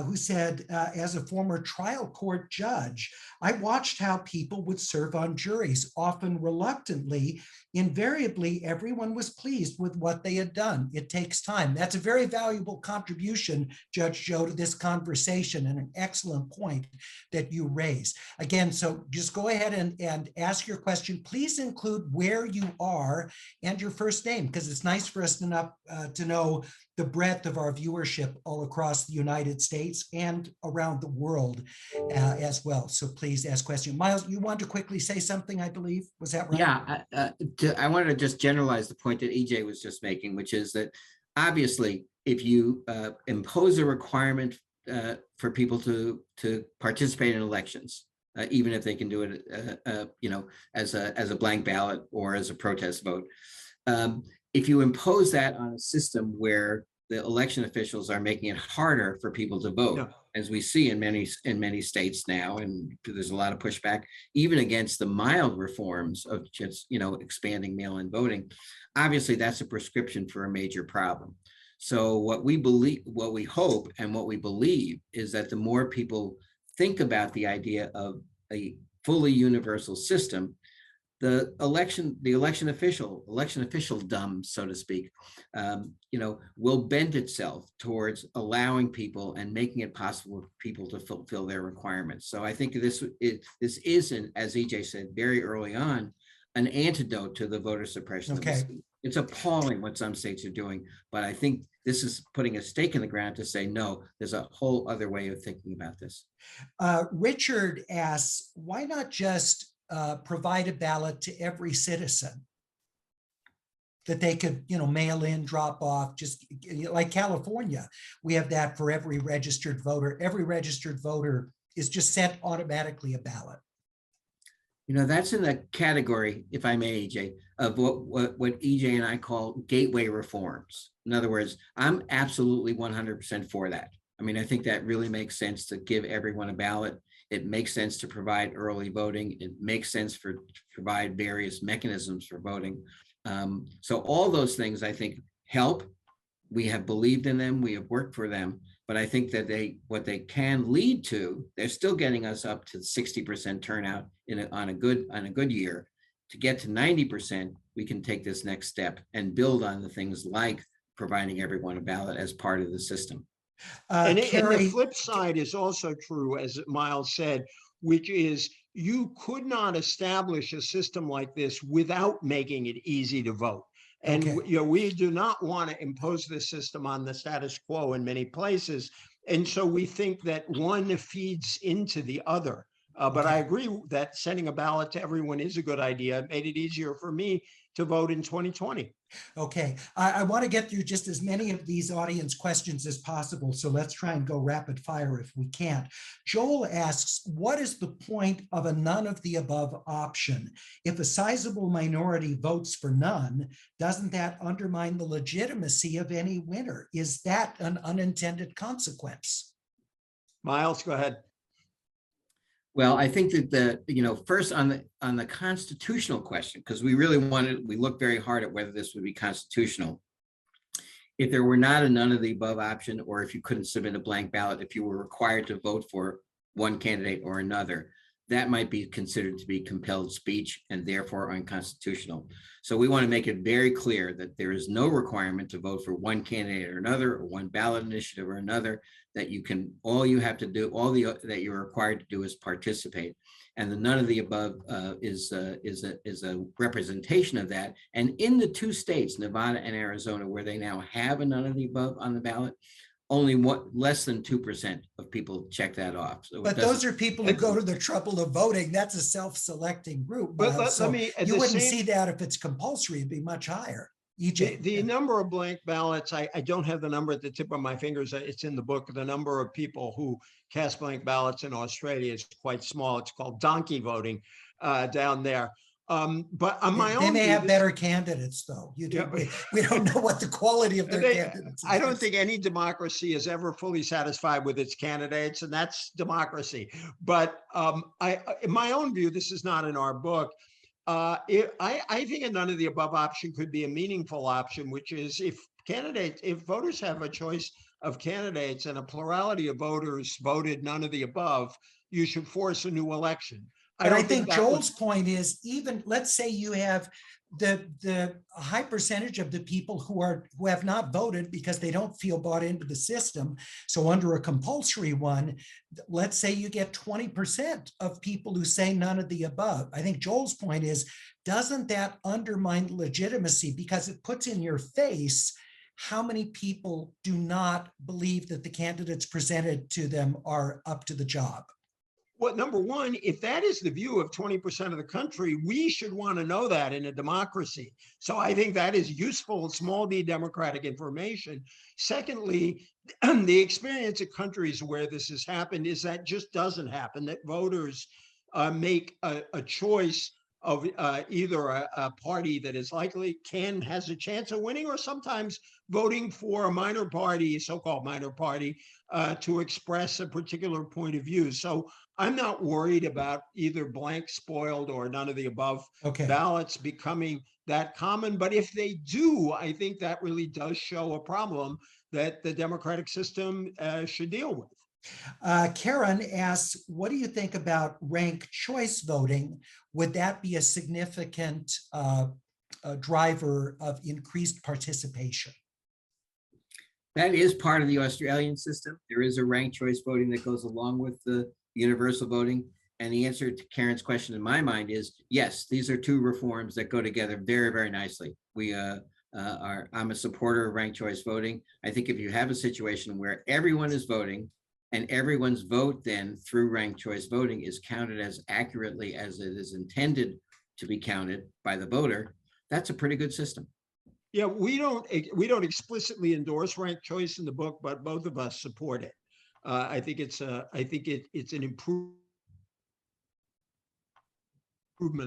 who said, as a former trial court judge, I watched how people would serve on juries, often reluctantly. Invariably, everyone was pleased with what they had done. It takes time. That's a very valuable contribution, Judge Joe, to this conversation, and an excellent point that you raise. Again, so just go ahead and ask your question. Please include where you are and your first name, because it's nice for us to know the breadth of our viewership all across the United States and around the world as well. So please ask questions. Miles, you wanted to quickly say something, I believe. Was that right? Yeah, I wanted to just generalize the point that EJ was just making, which is that obviously, if you impose a requirement for people to participate in elections, even if they can do it, as a blank ballot or as a protest vote, if you impose that on a system where the election officials are making it harder for people to vote, Yeah. as we see in many states now, and there's a lot of pushback, even against the mild reforms of just expanding mail-in voting. Obviously, that's a prescription for a major problem. So what we believe, what we hope, and what we believe is that the more people think about the idea of a fully universal system, the election officialdom, so to speak, will bend itself towards allowing people and making it possible for people to fulfill their requirements. So I think this isn't, as EJ said very early on, an antidote to the voter suppression. Okay. It's appalling what some states are doing, but I think this is putting a stake in the ground to say, no, there's a whole other way of thinking about this. Richard asks, why not just provide a ballot to every citizen that they could, mail in, drop off, just like California. We have that for every registered voter. Every registered voter is just sent automatically a ballot. That's in the category, if I may, EJ, of what EJ and I call gateway reforms. In other words, I'm absolutely 100% for that. I mean, I think that really makes sense to give everyone a ballot. It makes sense to provide early voting. It makes sense to provide various mechanisms for voting. So all those things, I think, help. We have believed in them. We have worked for them. But I think that what they can lead to, they're still getting us up to 60% turnout on a good year. To get to 90%, we can take this next step and build on the things like providing everyone a ballot as part of the system. And the flip side is also true, as Miles said, which is you could not establish a system like this without making it easy to vote. And we do not want to impose this system on the status quo in many places. And so we think that one feeds into the other. But I agree that sending a ballot to everyone is a good idea. It made it easier for me to vote in 2020. Okay, I want to get through just as many of these audience questions as possible, so let's try and go rapid fire if we can't. Joel asks, what is the point of a none of the above option? If a sizable minority votes for none, doesn't that undermine the legitimacy of any winner? Is that an unintended consequence? Miles, go ahead. Well, I think that first on the constitutional question, because we looked very hard at whether this would be constitutional. If there were not a none of the above option, or if you couldn't submit a blank ballot, if you were required to vote for one candidate or another, that might be considered to be compelled speech and therefore unconstitutional. So we want to make it very clear that there is no requirement to vote for one candidate or another, or one ballot initiative or another, that all you have to do, that you're required to do is participate. And the none of the above is a representation of that. And in the two states, Nevada and Arizona, where they now have a none of the above on the ballot, only less than 2% of people check that off. So but those are people who go to the trouble of voting. That's a self-selecting group. But you wouldn't see that if it's compulsory. It'd be much higher. EJ. The number of blank ballots, I don't have the number at the tip of my fingers. It's in the book. The number of people who cast blank ballots in Australia is quite small. It's called donkey voting down there. But on my They own may view, have better candidates, though. We don't know what the quality of their candidates is. I don't think any democracy is ever fully satisfied with its candidates, and that's democracy. But in my own view, this is not in our book. I think a none of the above option could be a meaningful option, which is if voters have a choice of candidates and a plurality of voters voted none of the above, you should force a new election. But I think Joel's point is, even let's say you have the high percentage of the people who have not voted because they don't feel bought into the system. So under a compulsory one, let's say you get 20% of people who say none of the above. I think Joel's point is, doesn't that undermine legitimacy because it puts in your face how many people do not believe that the candidates presented to them are up to the job? Well, number one, if that is the view of 20% of the country, we should want to know that in a democracy. So I think that is useful, small d democratic information. Secondly, the experience of countries where this has happened is that just doesn't happen, that voters make a choice of either a party that is has a chance of winning, or sometimes voting for a minor party, so-called minor party, to express a particular point of view. So I'm not worried about either blank, spoiled, or none of the above ballots becoming that common. But if they do, I think that really does show a problem that the democratic system should deal with. Karen asks, what do you think about ranked choice voting? Would that be a significant driver of increased participation? That is part of the Australian system. There is a ranked choice voting that goes along with the universal voting. And the answer to Karen's question in my mind is yes, these are two reforms that go together very, very nicely. I'm a supporter of ranked choice voting. I think if you have a situation where everyone is voting and everyone's vote then through ranked choice voting is counted as accurately as it is intended to be counted by the voter, that's a pretty good system. Yeah, we don't explicitly endorse ranked choice in the book, but both of us support it. I think it's an improvement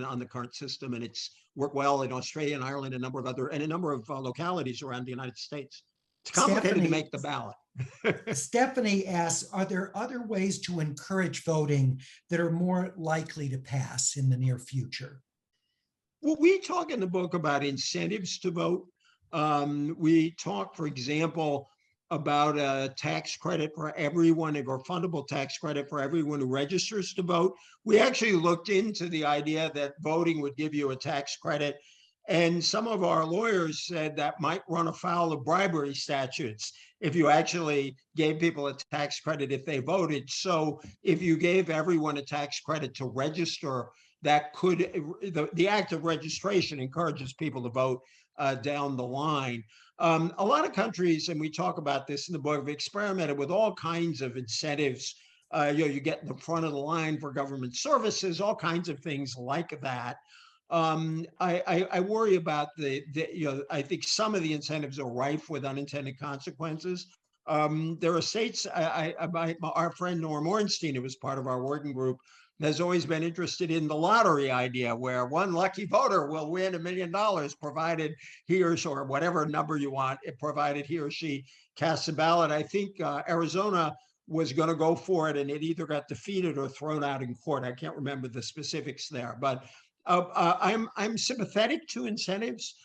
on the current system, and it's worked well in Australia and Ireland, and a number of localities around the United States. It's complicated to make the ballot. Stephanie asks, are there other ways to encourage voting that are more likely to pass in the near future? Well, we talk in the book about incentives to vote. We talk, for example, about a tax credit for everyone, or fundable tax credit for everyone who registers to vote. We actually looked into the idea that voting would give you a tax credit. And some of our lawyers said that might run afoul of bribery statutes if you actually gave people a tax credit if they voted. So if you gave everyone a tax credit to register, that could, the act of registration encourages people to vote down the line. A lot of countries, and we talk about this in the book, have experimented with all kinds of incentives. You get in the front of the line for government services, all kinds of things like that. I worry about I think some of the incentives are rife with unintended consequences. There are states, our friend Norm Ornstein, who was part of our working group, has always been interested in the lottery idea, where one lucky voter will win $1 million, provided he or she, or whatever number you want, provided he or she casts a ballot. I think Arizona was going to go for it, and it either got defeated or thrown out in court. I can't remember the specifics there, but I'm sympathetic to incentives,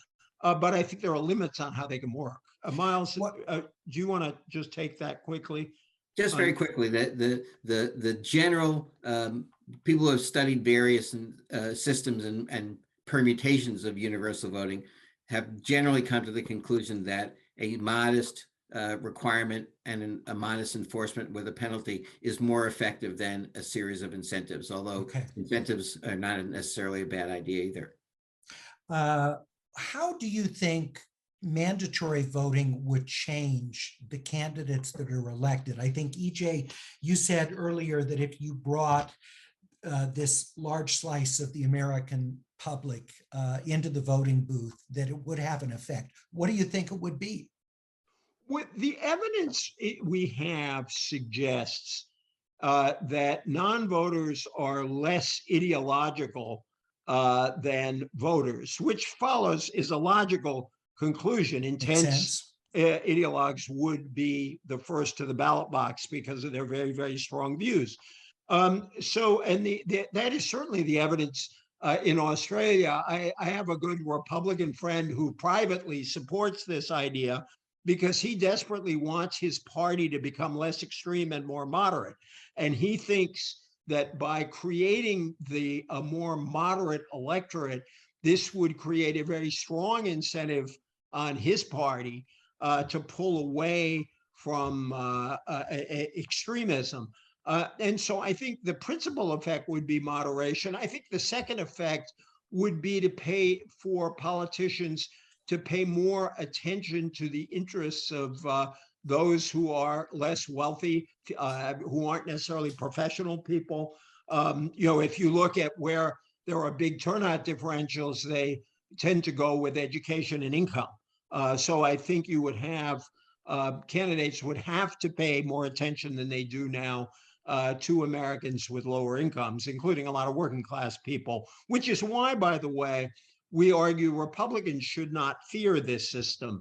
but I think there are limits on how they can work. Miles, do you want to just take that quickly? Just very quickly, the general people who have studied various systems and permutations of universal voting have generally come to the conclusion that a modest requirement and a modest enforcement with a penalty is more effective than a series of incentives, although incentives are not necessarily a bad idea either. How do you think mandatory voting would change the candidates that are elected? I think, EJ, you said earlier that if you brought this large slice of the American public into the voting booth, that it would have an effect. What do you think it would be? What the evidence we have suggests that non-voters are less ideological than voters, which follows is a logical conclusion. Intense ideologues would be the first to the ballot box because of their very, very strong views. That is certainly the evidence in Australia. I have a good Republican friend who privately supports this idea because he desperately wants his party to become less extreme and more moderate. And he thinks that by creating a more moderate electorate, this would create a very strong incentive on his party to pull away from extremism. And so I think the principal effect would be moderation. I think the second effect would be to pay for politicians to pay more attention to the interests of those who are less wealthy, who aren't necessarily professional people. If you look at where there are big turnout differentials, they tend to go with education and income. So I think you would have candidates would have to pay more attention than they do now to Americans with lower incomes, including a lot of working class people, which is why, by the way, we argue Republicans should not fear this system.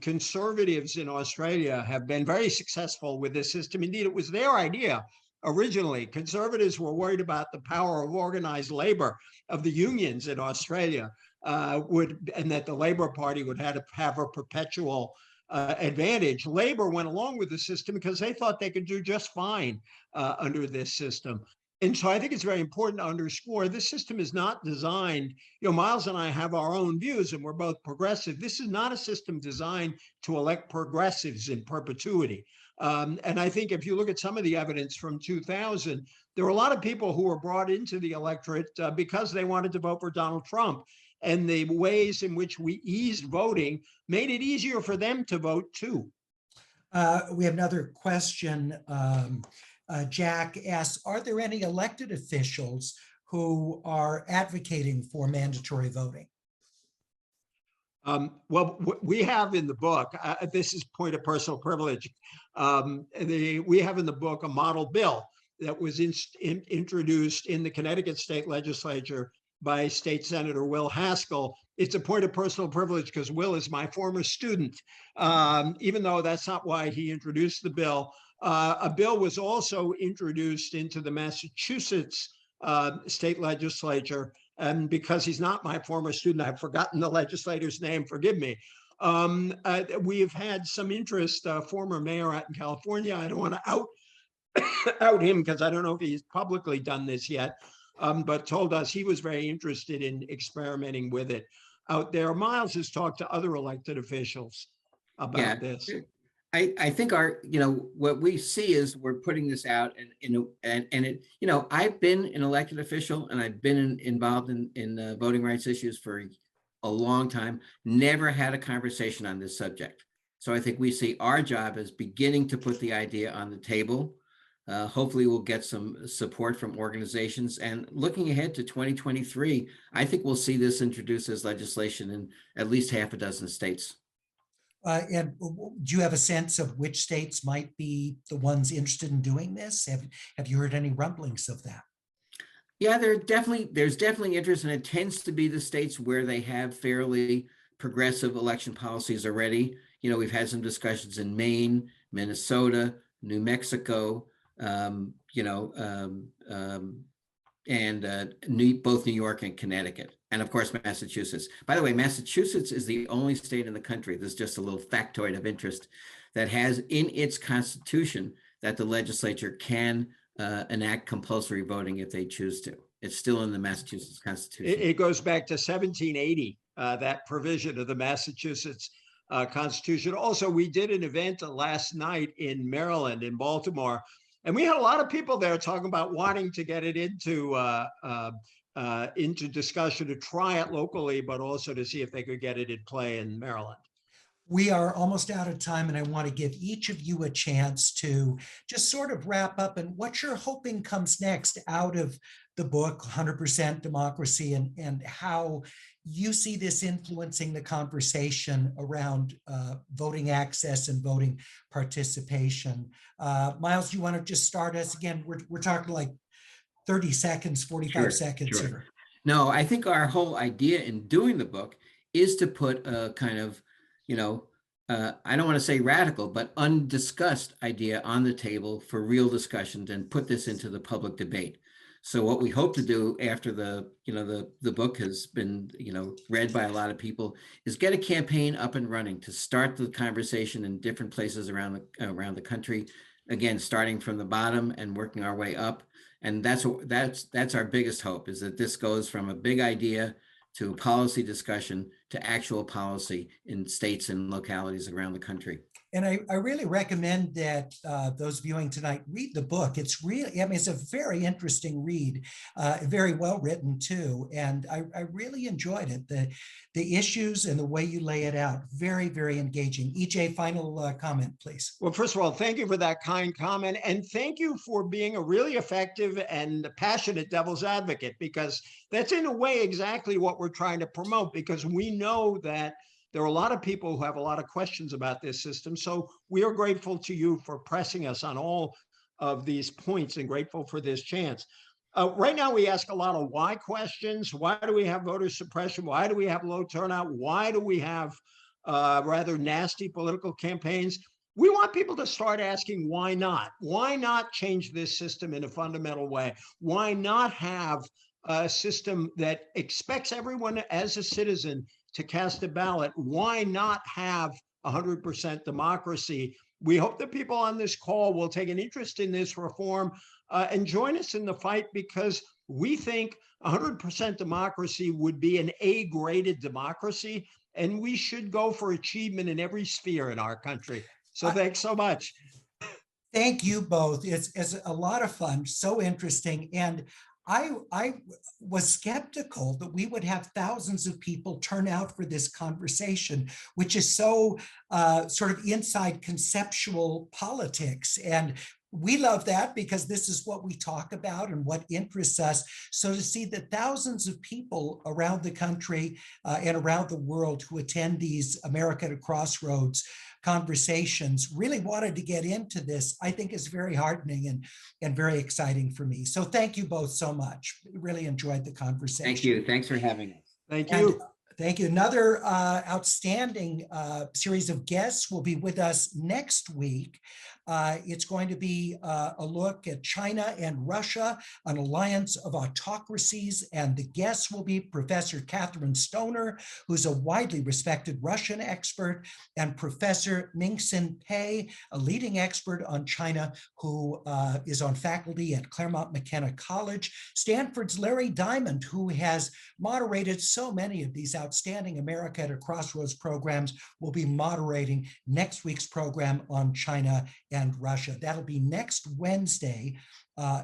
Conservatives in Australia have been very successful with this system. Indeed, it was their idea originally. Conservatives were worried about the power of organized labor of the unions in Australia, and that the Labor Party would have to have a perpetual advantage. Labor went along with the system because they thought they could do just fine under this system. And so I think it's very important to underscore this system is not designed, Miles and I have our own views and we're both progressive. This is not a system designed to elect progressives in perpetuity. And I think if you look at some of the evidence from 2000, there were a lot of people who were brought into the electorate because they wanted to vote for Donald Trump. And the ways in which we eased voting made it easier for them to vote too. We have another question. Jack asks, are there any elected officials who are advocating for mandatory voting? Well, we have in the book, this is point of personal privilege, we have in the book a model bill that was introduced in the Connecticut state legislature by State Senator Will Haskell. It's a point of personal privilege because Will is my former student, even though that's not why he introduced the bill. A bill was also introduced into the Massachusetts state legislature. And because he's not my former student, I've forgotten the legislator's name, forgive me. We've had some interest, former mayor out in California. I don't want to out him because I don't know if he's publicly done this yet, but told us he was very interested in experimenting with it out there. Miles has talked to other elected officials about this. I think what we see is we're putting this out I've been an elected official and I've been involved in voting rights issues for a long time, never had a conversation on this subject. So I think we see our job as beginning to put the idea on the table. Hopefully we'll get some support from organizations, and looking ahead to 2023, I think we'll see this introduced as legislation in at least half a dozen states. And do you have a sense of which states might be the ones interested in doing this? Have you heard any rumblings of that? Yeah, there's definitely interest, and it tends to be the states where they have fairly progressive election policies already. We've had some discussions in Maine, Minnesota, New Mexico, and both New York and Connecticut, and of course, Massachusetts. By the way, Massachusetts is the only state in the country, this is just a little factoid of interest, that has in its constitution that the legislature can enact compulsory voting if they choose to. It's still in the Massachusetts Constitution. It goes back to 1780, that provision of the Massachusetts Constitution. Also, we did an event last night in Maryland, in Baltimore, and we had a lot of people there talking about wanting to get it into discussion, to try it locally, but also to see if they could get it in play in Maryland. We are almost out of time, and I want to give each of you a chance to just sort of wrap up and what you're hoping comes next out of the book, 100% Democracy, and how you see this influencing the conversation around voting access and voting participation. Miles, you want to just start us again? We're talking like 30 seconds, 45 Sure, seconds sure. here. No, I think our whole idea in doing the book is to put a kind of, I don't want to say radical, but undiscussed idea on the table for real discussions and put this into the public debate. So what we hope to do after the book has been, read by a lot of people is get a campaign up and running to start the conversation in different places around the country. Again, starting from the bottom and working our way up. And that's our biggest hope, is that this goes from a big idea to policy discussion to actual policy in states and localities around the country. And I really recommend that those viewing tonight read the book. It's really, I mean, it's a very interesting read, very well written too. And I really enjoyed it. The issues and the way you lay it out, very, very engaging. EJ, final comment, please. Well, first of all, thank you for that kind comment. And thank you for being a really effective and passionate devil's advocate, because that's in a way exactly what we're trying to promote, because we know that there are a lot of people who have a lot of questions about this system. So we are grateful to you for pressing us on all of these points and grateful for this chance. Right now, we ask a lot of why questions. Why do we have voter suppression? Why do we have low turnout? Why do we have rather nasty political campaigns? We want people to start asking why not? Why not change this system in a fundamental way? Why not have a system that expects everyone as a citizen to cast a ballot? Why not have 100% democracy? We hope that people on this call will take an interest in this reform and join us in the fight, because we think 100% democracy would be an A-graded democracy, and we should go for achievement in every sphere in our country. So thanks so much. Thank you both. It's a lot of fun, so interesting. And I was skeptical that we would have thousands of people turn out for this conversation, which is so sort of inside conceptual politics. And we love that, because this is what we talk about and what interests us. So to see that thousands of people around the country and around the world who attend these America at a Crossroads conversations really wanted to get into this, I think is very heartening and very exciting for me. So thank you both so much. Really enjoyed the conversation. Thank you. Thanks for having us. Thank you. And thank you. Another outstanding series of guests will be with us next week. It's going to be a look at China and Russia, an alliance of autocracies. And the guests will be Professor Catherine Stoner, who's a widely respected Russian expert, and Professor Ming-Sin Pei, a leading expert on China, who is on faculty at Claremont McKenna College. Stanford's Larry Diamond, who has moderated so many of these outstanding America at a Crossroads programs, will be moderating next week's program on China and Russia. That'll be next Wednesday,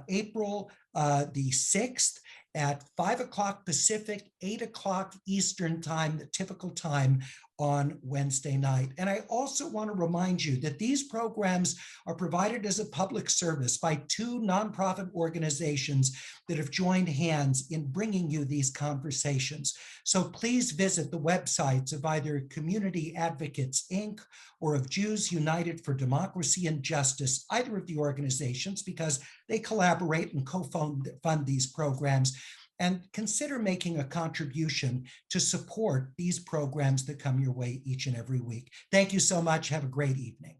April the 6th at 5 o'clock Pacific, 8 o'clock Eastern time, the typical time on Wednesday night. And I also want to remind you that these programs are provided as a public service by two nonprofit organizations that have joined hands in bringing you these conversations. So please visit the websites of either Community Advocates, Inc. or of Jews United for Democracy and Justice, either of the organizations, because they collaborate and co-fund these programs. And consider making a contribution to support these programs that come your way each and every week. Thank you so much. Have a great evening.